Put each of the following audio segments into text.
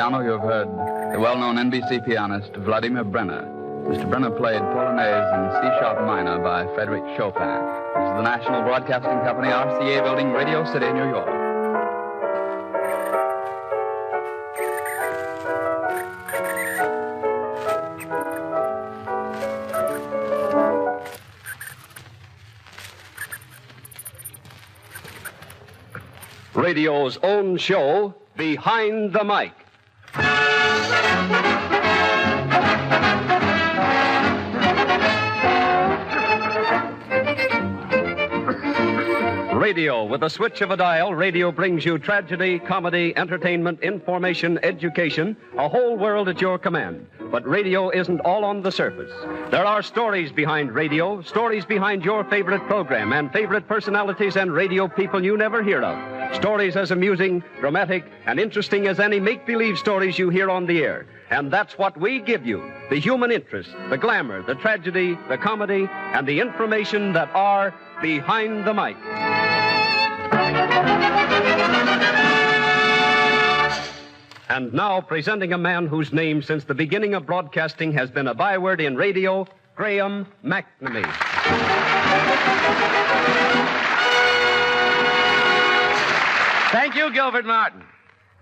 piano, you have heard the well-known NBC pianist Vladimir Brenner. Mr. Brenner played Polonaise in C-sharp minor by Frédéric Chopin. This is the National Broadcasting Company, RCA Building, Radio City, New York. Radio's own show, Behind the Mic. Radio, with a switch of a dial, radio brings you tragedy, comedy, entertainment, information, education, a whole world at your command. But radio isn't all on the surface. There are stories behind radio, stories behind your favorite program, and favorite personalities and radio people you never hear of. Stories as amusing, dramatic, and interesting as any make-believe stories you hear on the air. And that's what we give you. The human interest, the glamour, the tragedy, the comedy, and the information that are Behind the Mic. And now, presenting a man whose name since the beginning of broadcasting has been a byword in radio, Graham McNamee. Thank you, Gilbert Martin.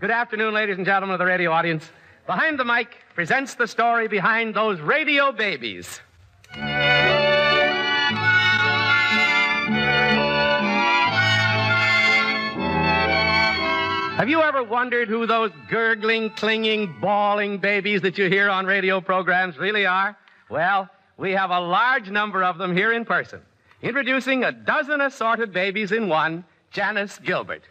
Good afternoon, ladies and gentlemen of the radio audience. Behind the Mic presents the story behind those radio babies. Have you ever wondered who those gurgling, clinging, bawling babies that you hear on radio programs really are? Well, we have a large number of them here in person. Introducing a dozen assorted babies in one, Janice Gilbert.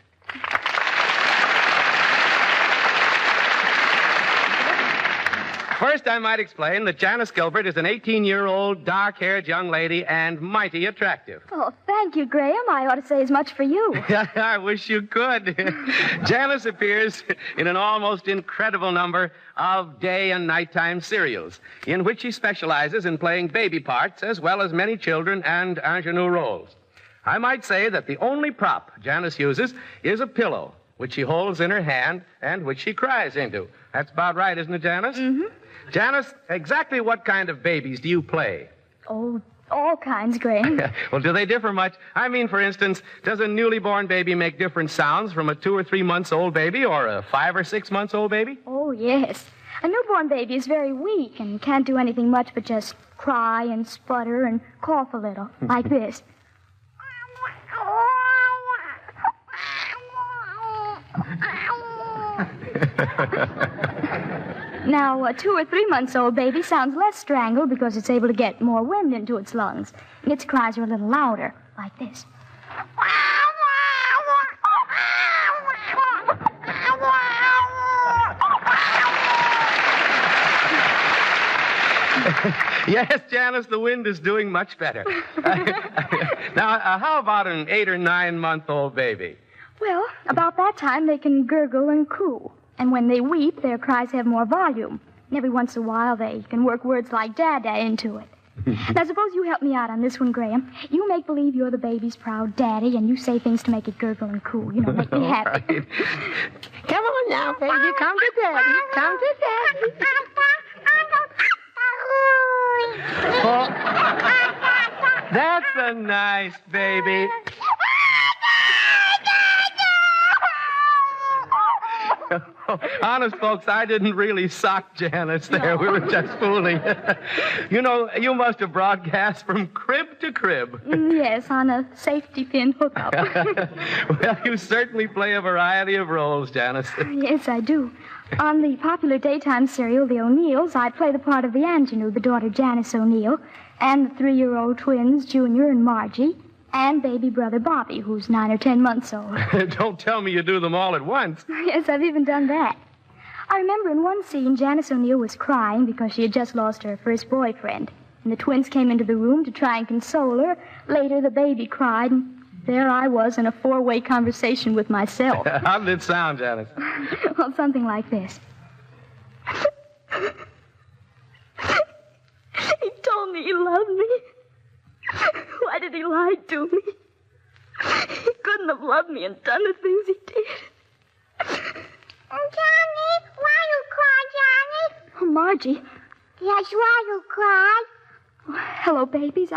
First, I might explain that Janice Gilbert is an 18-year-old, dark-haired young lady and mighty attractive. Oh, thank you, Graham. I ought to say as much for you. I wish you could. Janice appears in an almost incredible number of day and nighttime serials, in which she specializes in playing baby parts as well as many children and ingenue roles. I might say that the only prop Janice uses is a pillow, which she holds in her hand and which she cries into. That's about right, isn't it, Janice? Mm-hmm. Janice, exactly what kind of babies do you play? Oh, all kinds, Graham. Well, do they differ much? I mean, for instance, does a newly born baby make different sounds from a 2 or 3 months old baby or a 5 or 6 months old baby? Oh, yes. A newborn baby is very weak and can't do anything much but just cry and sputter and cough a little, like this. Now, a 2 or 3 months old baby sounds less strangled because it's able to get more wind into its lungs. Its cries are a little louder, like this. Yes, Janice, the wind is doing much better. Now, how about an 8 or 9 month old baby? Well, about that time, they can gurgle and coo. And when they weep, their cries have more volume. And every once in a while, they can work words like dada into it. Now, suppose you help me out on this one, Graham. You make believe you're the baby's proud daddy, and you say things to make it gurgle and coo. You know, make me happy. Right. Come on now, baby. Come to daddy. Come to daddy. Oh, that's a nice baby. Honest, folks, I didn't really sock Janice there. We were just fooling. You know, you must have broadcast from crib to crib. Yes, on a safety pin hookup. Well, you certainly play a variety of roles, Janice. Yes, I do. On the popular daytime serial, The O'Neills, I play the part of the ingenue, the daughter Janice O'Neill, and the 3-year-old twins, Junior and Margie, and baby brother Bobby, who's 9 or 10 months old. Don't tell me you do them all at once. Yes, I've even done that. I remember in one scene, Janice O'Neill was crying because she had just lost her first boyfriend. And the twins came into the room to try and console her. Later, the baby cried, and there I was in a 4-way conversation with myself. How did it sound, Janice? Well, something like this. He told me he loved me. Why did he lie to me? He couldn't have loved me and done the things he did. Johnny, why you Oh, Margie. That's why you cry. Oh, hello, babies.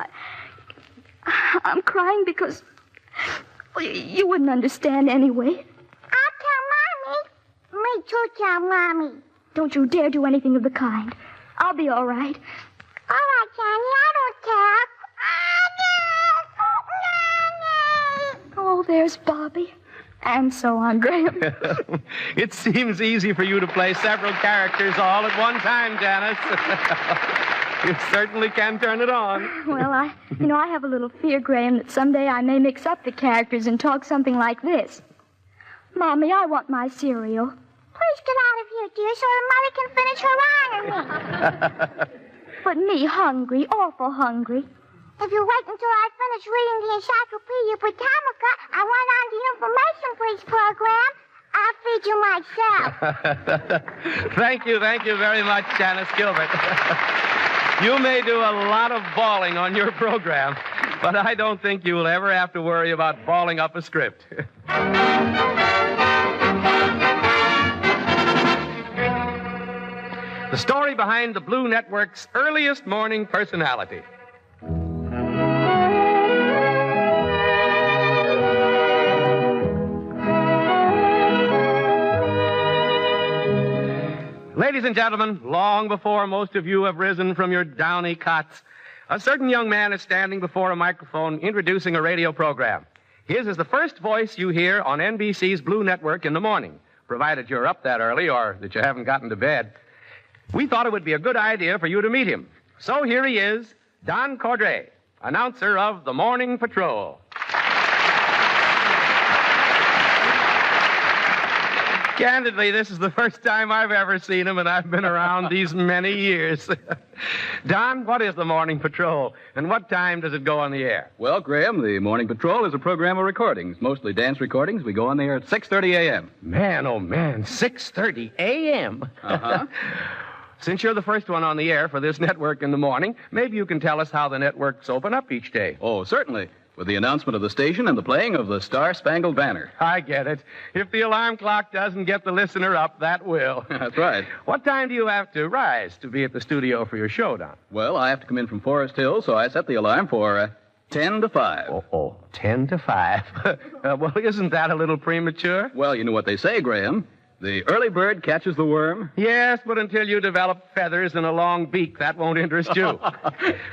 I'm crying because you wouldn't understand anyway. I'll tell Mommy. Me too, tell Mommy. Don't you dare do anything of the kind. I'll be all right. All right, Johnny, I don't care. Oh, there's Bobby. And so on, Graham. It seems easy for you to play several characters all at one time, Janice. You certainly can turn it on. Well, I have a little fear, Graham, that someday I may mix up the characters and talk something like this. Mommy, I want my cereal. Please get out of here, dear, so Mother can finish her ironing. But me hungry, awful hungry. If you wait until I finish reading the Encyclopedia Britannica and run on the Information Police program, I'll feed you myself. Thank you very much, Janice Gilbert. You may do a lot of bawling on your program, but I don't think you will ever have to worry about balling up a script. The story behind the Blue Network's earliest morning personality. Ladies and gentlemen, long before most of you have risen from your downy cots, a certain young man is standing before a microphone introducing a radio program. His is the first voice you hear on NBC's Blue Network in the morning, provided you're up that early or that you haven't gotten to bed. We thought it would be a good idea for you to meet him. So here he is, Don Cordray, announcer of the Morning Patrol. Candidly, this is the first time I've ever seen him, and I've been around these many years. Don, what is the Morning Patrol, and what time does it go on the air? Well, Graham, the Morning Patrol is a program of recordings, mostly dance recordings. We go on the air at 6:30 a.m. Man, oh, man, 6:30 a.m.? Uh-huh. Since you're the first one on the air for this network in the morning, maybe you can tell us how the networks open up each day. Oh, certainly. With the announcement of the station and the playing of the Star-Spangled Banner. I get it. If the alarm clock doesn't get the listener up, that will. That's right. What time do you have to rise to be at the studio for your show, Don? Well, I have to come in from Forest Hill, so I set the alarm for 10 to 5. 10 to 5. Well, isn't that a little premature? Well, you know what they say, Graham. The early bird catches the worm. Yes, but until you develop feathers and a long beak, that won't interest you.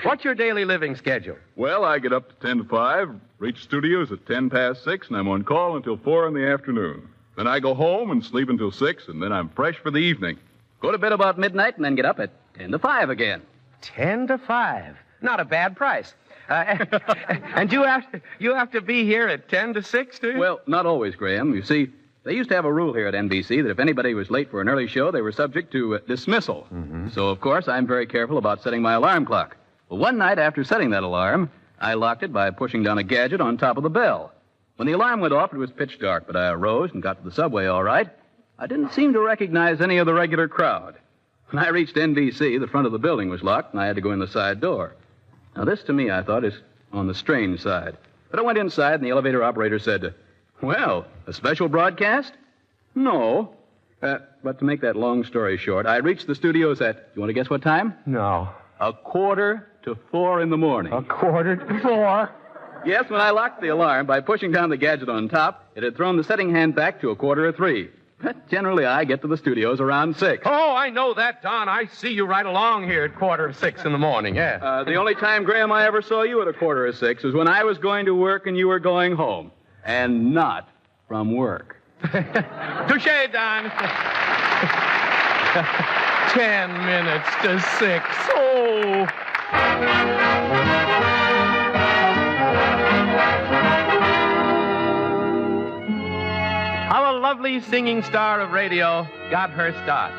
What's your daily living schedule? Well, I get up to 10 to 5, reach studios at 10 past 6, and I'm on call until 4 in the afternoon. Then I go home and sleep until 6, and then I'm fresh for the evening. Go to bed about midnight and then get up at 10 to 5 again. 10 to 5. Not a bad price. And you have to be here at 10 to 6, do you? Well, not always, Graham. You see, they used to have a rule here at NBC that if anybody was late for an early show, they were subject to dismissal. Mm-hmm. So, of course, I'm very careful about setting my alarm clock. Well, one night after setting that alarm, I locked it by pushing down a gadget on top of the bell. When the alarm went off, it was pitch dark, but I arose and got to the subway all right. I didn't seem to recognize any of the regular crowd. When I reached NBC, the front of the building was locked, and I had to go in the side door. Now, this, to me, I thought, is on the strange side. But I went inside, and the elevator operator said, well, a special broadcast? No. But to make that long story short, I reached the studios at, you want to guess what time? No. 3:45 in the morning. 3:45? Yes, when I locked the alarm by pushing down the gadget on top, it had thrown the setting hand back to 2:45. But generally, I get to the studios around 6. Oh, I know that, Don. I see you right along here at 5:45 in the morning, yeah. The only time, Graham, I ever saw you at 5:45 was when I was going to work and you were going home. And not from work. Touché, Don. 10 minutes to 6. Oh. How a lovely singing star of radio got her start.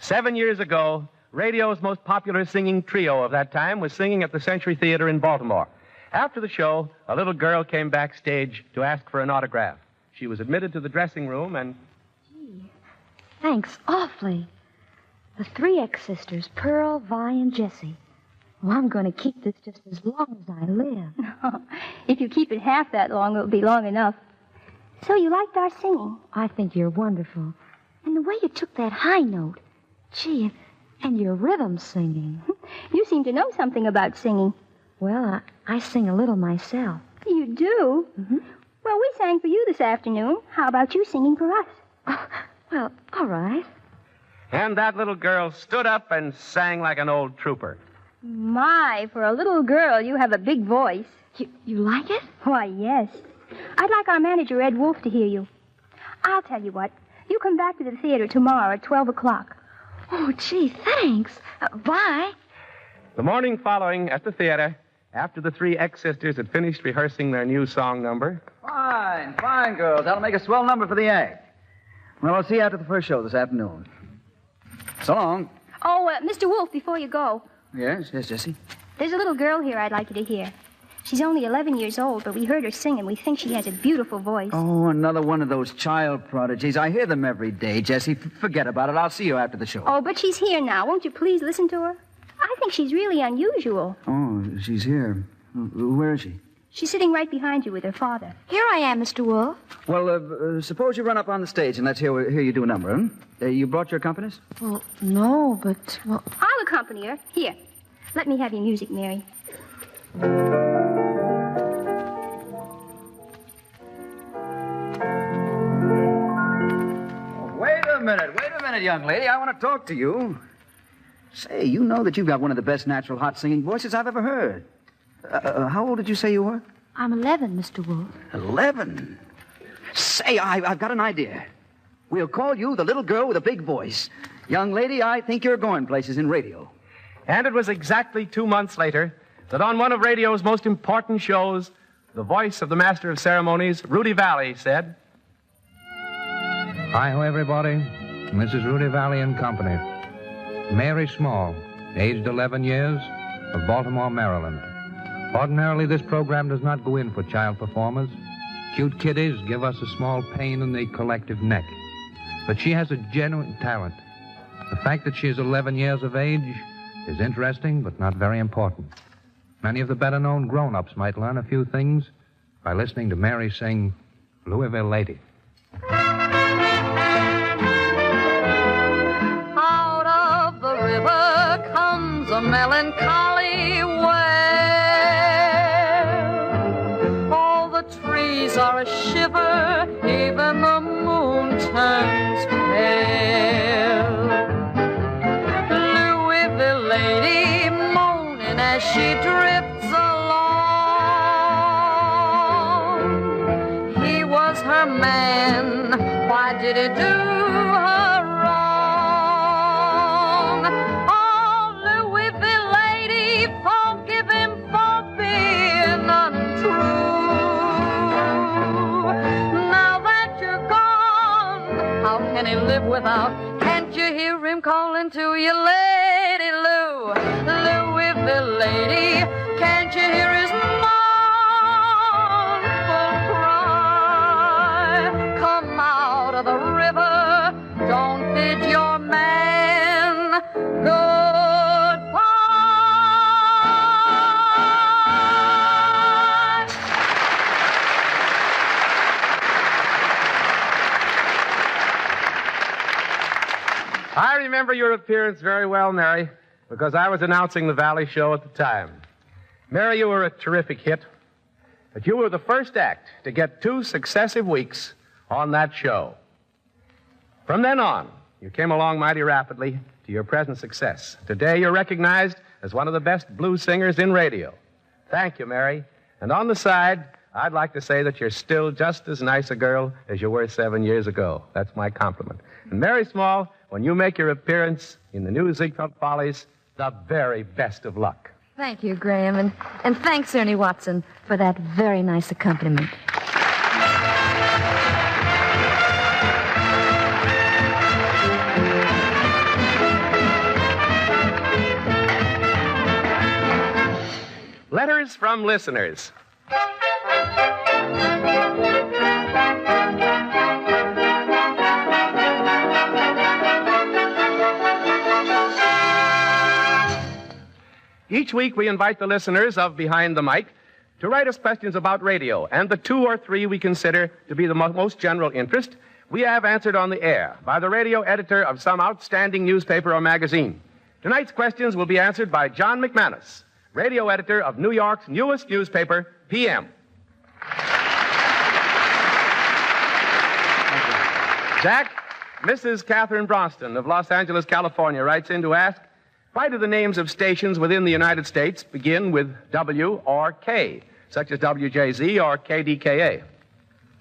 Seven years ago, radio's most popular singing trio of that time was singing at the Century Theater in Baltimore. After the show, a little girl came backstage to ask for an autograph. She was admitted to the dressing room and... Gee, thanks awfully. The 3 ex-sisters, Pearl, Vi, and Jessie. Well, I'm going to keep this just as long as I live. If you keep it half that long, it'll be long enough. So you liked our singing? I think you're wonderful. And the way you took that high note. Gee, and your rhythm singing. You seem to know something about singing. Well, I sing a little myself. You do? Mm-hmm. Well, we sang for you this afternoon. How about you singing for us? Oh, well, all right. And that little girl stood up and sang like an old trooper. My, for a little girl, you have a big voice. You like it? Why, yes. I'd like our manager, Ed Wolf, to hear you. I'll tell you what. You come back to the theater tomorrow at 12 o'clock. Oh, gee, thanks. Bye. The morning following at the theater, after the three ex-sisters had finished rehearsing their new song number. Fine, fine, girls. That'll make a swell number for the act. Well, I'll see you after the first show this afternoon. So long. Oh, Mr. Wolf, before you go. Yes, Jessie. There's a little girl here I'd like you to hear. She's only 11 years old, but we heard her sing, and we think she has a beautiful voice. Oh, another one of those child prodigies. I hear them every day, Jessie. Forget about it. I'll see you after the show. Oh, but she's here now. Won't you please listen to her? I think she's really unusual. Oh, she's here. Where is she? She's sitting right behind you with her father. Here I am, Mr. Wolf. Well, suppose you run up on the stage and let's hear you do a number, huh? You brought your accompanist? Well, no, but, well... I'll accompany her. Here. Let me have your music, Mary. Wait a minute, young lady. I want to talk to you. Say, you know that you've got one of the best natural hot singing voices I've ever heard. How old did you say you were? I'm 11, Mr. Wolf. 11? Say, I've got an idea. We'll call you the little girl with a big voice. Young lady, I think you're going places in radio. And it was exactly 2 months later that on one of radio's most important shows, the voice of the master of ceremonies, Rudy Valley, said, Hi-ho, everybody. This is Rudy Valley and Company. Mary Small, aged 11 years, of Baltimore, Maryland. Ordinarily, this program does not go in for child performers. Cute kiddies give us a small pain in the collective neck. But she has a genuine talent. The fact that she is 11 years of age is interesting, but not very important. Many of the better-known grown-ups might learn a few things by listening to Mary sing Louisville Lady. Out of the river comes a melancholy wail. All the trees are a shiver, even the moon turns pale. Louisville Lady moaning as she drifts along. He was her man, why did he do her wrong? Oh, Louisville Lady, forgive him for being untrue. Now that you're gone, how can he live without? Can't you hear him calling to you, Lady Lou? Louisville Lady, can't you hear his mournful cry? Come out of the river, don't bid your man goodbye. I remember your appearance very well, Mary, because I was announcing the Valley Show at the time. Mary, you were a terrific hit, but you were the first act to get 2 successive weeks on that show. From then on, you came along mighty rapidly to your present success. Today, you're recognized as one of the best blues singers in radio. Thank you, Mary. And on the side, I'd like to say that you're still just as nice a girl as you were 7 years ago. That's my compliment. And Mary Small, when you make your appearance in the new Ziegfeld Follies, the very best of luck. Thank you, Graham, and thanks, Ernie Watson, for that very nice accompaniment. Letters from listeners. Each week we invite the listeners of Behind the Mic to write us questions about radio, and the 2 or 3 we consider to be the most general interest we have answered on the air by the radio editor of some outstanding newspaper or magazine. Tonight's questions will be answered by John McManus, radio editor of New York's newest newspaper, PM. Jack, Mrs. Catherine Bronston of Los Angeles, California, writes in to ask, why do the names of stations within the United States begin with W or K, such as WJZ or KDKA?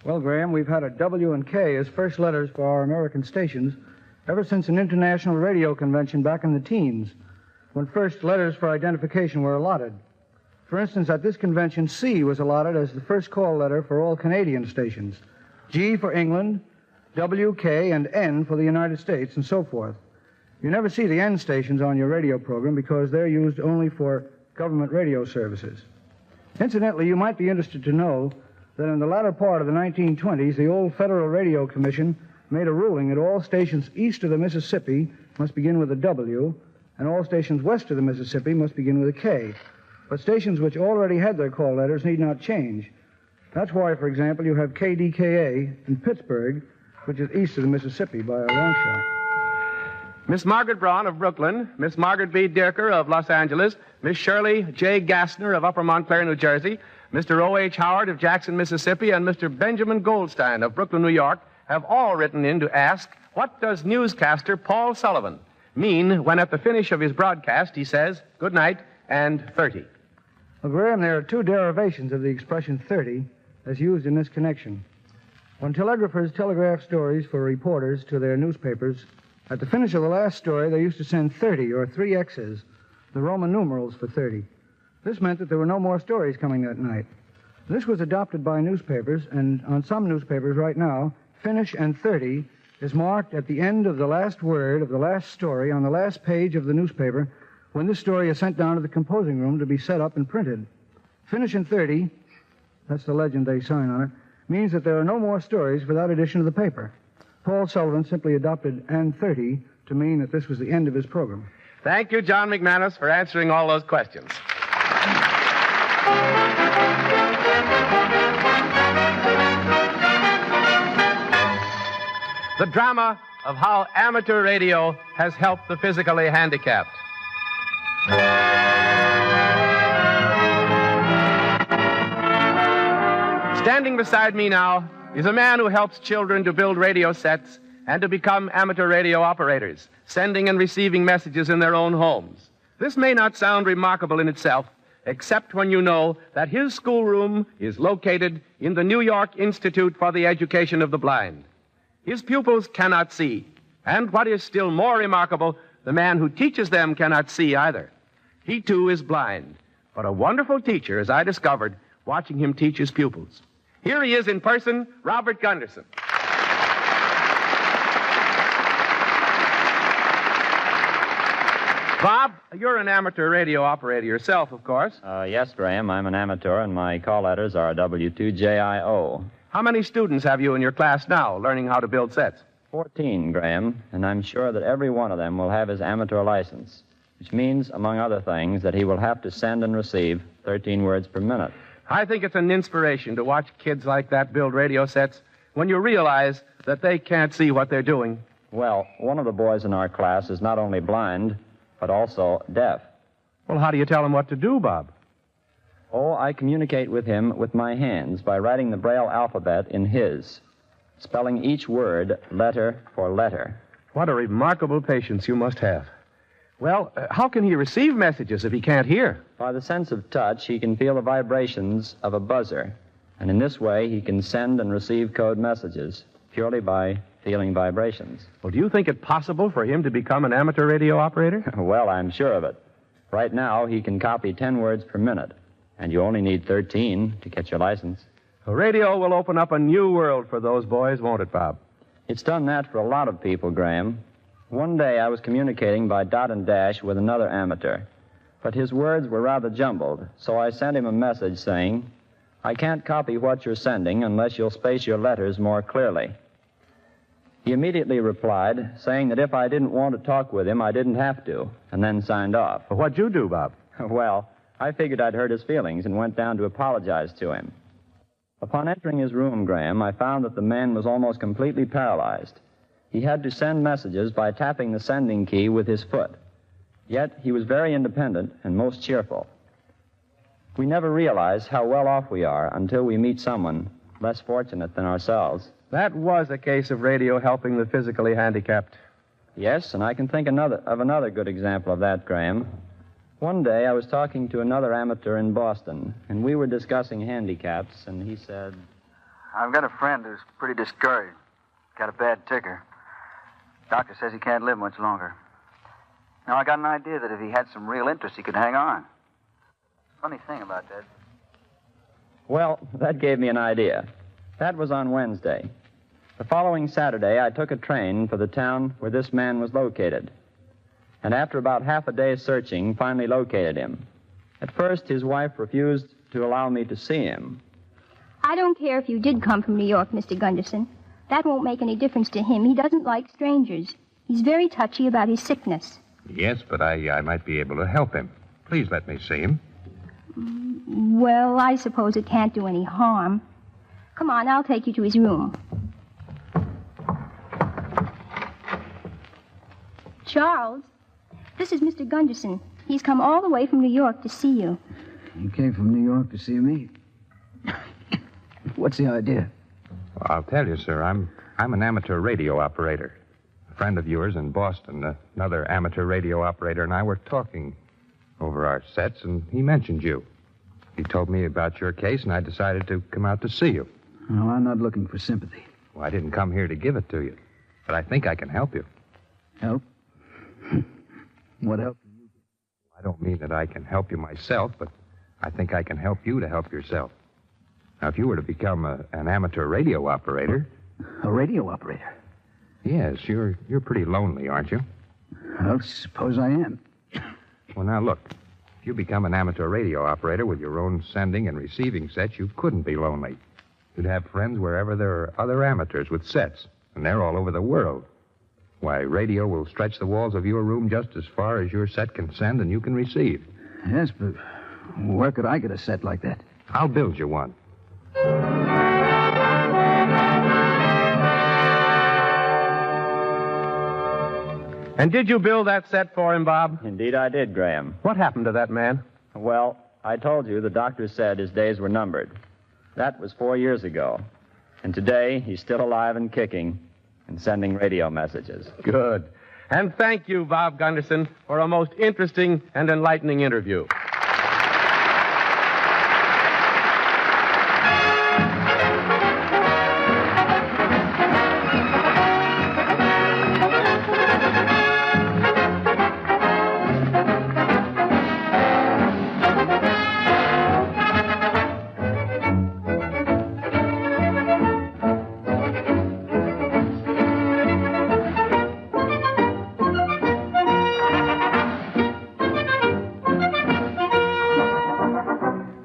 Well, Graham, we've had a W and K as first letters for our American stations ever since an international radio convention back in the teens, when first letters for identification were allotted. For instance, at this convention, C was allotted as the first call letter for all Canadian stations, G for England, W, K, and N for the United States, and so forth. You never see the N stations on your radio program because they're used only for government radio services. Incidentally, you might be interested to know that in the latter part of the 1920s, the old Federal Radio Commission made a ruling that all stations east of the Mississippi must begin with a W, and all stations west of the Mississippi must begin with a K. But stations which already had their call letters need not change. That's why, for example, you have KDKA in Pittsburgh, which is east of the Mississippi by a long shot. Miss Margaret Braun of Brooklyn, Miss Margaret B. Dirker of Los Angeles, Miss Shirley J. Gassner of Upper Montclair, New Jersey, Mr. O.H. Howard of Jackson, Mississippi, and Mr. Benjamin Goldstein of Brooklyn, New York, have all written in to ask, what does newscaster Paul Sullivan mean when at the finish of his broadcast he says, good night and 30? Well, Graham, there are 2 derivations of the expression 30 as used in this connection. When telegraphers telegraph stories for reporters to their newspapers, at the finish of the last story, they used to send 30 or 3 X's, the Roman numerals for 30. This meant that there were no more stories coming that night. This was adopted by newspapers, and on some newspapers right now, finish and 30 is marked at the end of the last word of the last story on the last page of the newspaper when this story is sent down to the composing room to be set up and printed. Finish and 30, that's the legend they sign on it, means that there are no more stories for that edition of the paper. Paul Sullivan simply adopted and 30 to mean that this was the end of his program. Thank you, John McManus, for answering all those questions. The drama of how amateur radio has helped the physically handicapped. Standing beside me now is a man who helps children to build radio sets and to become amateur radio operators, sending and receiving messages in their own homes. This may not sound remarkable in itself, except when you know that his schoolroom is located in the New York Institute for the Education of the Blind. His pupils cannot see, and what is still more remarkable, the man who teaches them cannot see either. He, too, is blind, but a wonderful teacher, as I discovered, watching him teach his pupils. Here he is in person, Robert Gunderson. Bob, you're an amateur radio operator yourself, of course. Yes, Graham, I'm an amateur, and my call letters are W2JIO. How many students have you in your class now learning how to build sets? 14, Graham, and I'm sure that every one of them will have his amateur license, which means, among other things, that he will have to send and receive 13 words per minute. I think it's an inspiration to watch kids like that build radio sets when you realize that they can't see what they're doing. Well, one of the boys in our class is not only blind, but also deaf. Well, how do you tell him what to do, Bob? Oh, I communicate with him with my hands by writing the Braille alphabet in his, spelling each word letter for letter. What a remarkable patience you must have. Well, how can he receive messages if he can't hear? By the sense of touch, he can feel the vibrations of a buzzer, and in this way he can send and receive code messages purely by feeling vibrations. Well, do you think it possible for him to become an amateur radio operator? Well, I'm sure of it. Right now, he can copy 10 words per minute, and you only need 13 to get your license. The radio will open up a new world for those boys, won't it, Bob? It's done that for a lot of people, Graham. One day I was communicating by dot and dash with another amateur, but his words were rather jumbled, so I sent him a message saying, I can't copy what you're sending unless you'll space your letters more clearly. He immediately replied, saying that if I didn't want to talk with him, I didn't have to, and then signed off. Well, what'd you do, Bob? Well, I figured I'd hurt his feelings and went down to apologize to him. Upon entering his room, Graham, I found that the man was almost completely paralyzed. He had to send messages by tapping the sending key with his foot. Yet he was very independent and most cheerful. We never realize how well off we are until we meet someone less fortunate than ourselves. That was a case of radio helping the physically handicapped. Yes, and I can think of another good example of that, Graham. One day I was talking to another amateur in Boston, and we were discussing handicaps, and he said, I've got a friend who's pretty discouraged. Got a bad ticker. Doctor says he can't live much longer. Now, I got an idea that if he had some real interest, he could hang on. Funny thing about that. Well, that gave me an idea. That was on Wednesday. The following Saturday, I took a train for the town where this man was located. And after about half a day's searching, finally located him. At first, his wife refused to allow me to see him. I don't care if you did come from New York, Mr. Gunderson. That won't make any difference to him. He doesn't like strangers. He's very touchy about his sickness. Yes, but I might be able to help him. Please let me see him. Well, I suppose it can't do any harm. Come on, I'll take you to his room. Charles, this is Mr. Gunderson. He's come all the way from New York to see you. You came from New York to see me? What's the idea? Well, I'll tell you, sir. I'm an amateur radio operator. A friend of yours in Boston, another amateur radio operator, and I were talking over our sets, and he mentioned you. He told me about your case, and I decided to come out to see you. No, I'm not looking for sympathy. Well, I didn't come here to give it to you, but I think I can help you. Help? What help can you do? I don't mean that I can help you myself, but I think I can help you to help yourself. Now, if you were to become an amateur radio operator... A radio operator? Yes, you're pretty lonely, aren't you? Well, suppose I am. Well, now, look. If you become an amateur radio operator with your own sending and receiving sets, you couldn't be lonely. You'd have friends wherever there are other amateurs with sets, and they're all over the world. Why, radio will stretch the walls of your room just as far as your set can send and you can receive. Yes, but where could I get a set like that? I'll build you one. And did you build that set for him, Bob? Indeed I did, Graham. What happened to that man? Well, I told you the doctor said his days were numbered. That was 4 years ago. And today, he's still alive and kicking and sending radio messages. Good. And thank you, Bob Gunderson, for a most interesting and enlightening interview.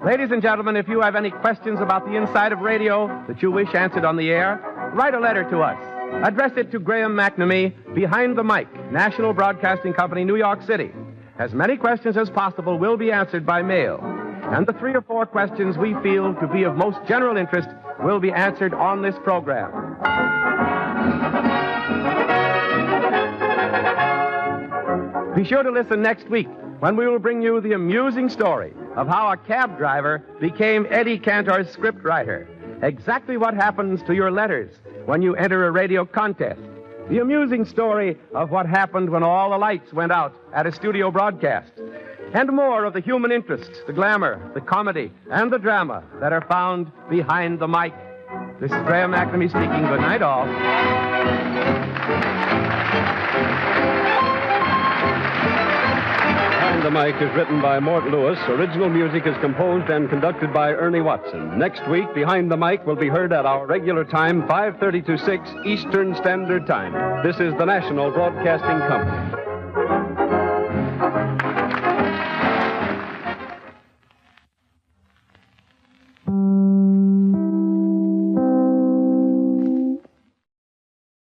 Ladies and gentlemen, if you have any questions about the inside of radio that you wish answered on the air, write a letter to us. Address it to Graham McNamee, Behind the Mic, National Broadcasting Company, New York City. As many questions as possible will be answered by mail. And the 3 or 4 questions we feel to be of most general interest will be answered on this program. Be sure to listen next week when we will bring you the amusing story of how a cab driver became Eddie Cantor's scriptwriter. Exactly what happens to your letters when you enter a radio contest. The amusing story of what happened when all the lights went out at a studio broadcast. And more of the human interest, the glamour, the comedy, and the drama that are found behind the mic. This is Graham McNamee speaking. Good night, all. The Mic is written by Mort Lewis. Original music is composed and conducted by Ernie Watson. Next week, Behind the Mic will be heard at our regular time, 5:30 to 6 Eastern Standard Time. This is the National Broadcasting Company.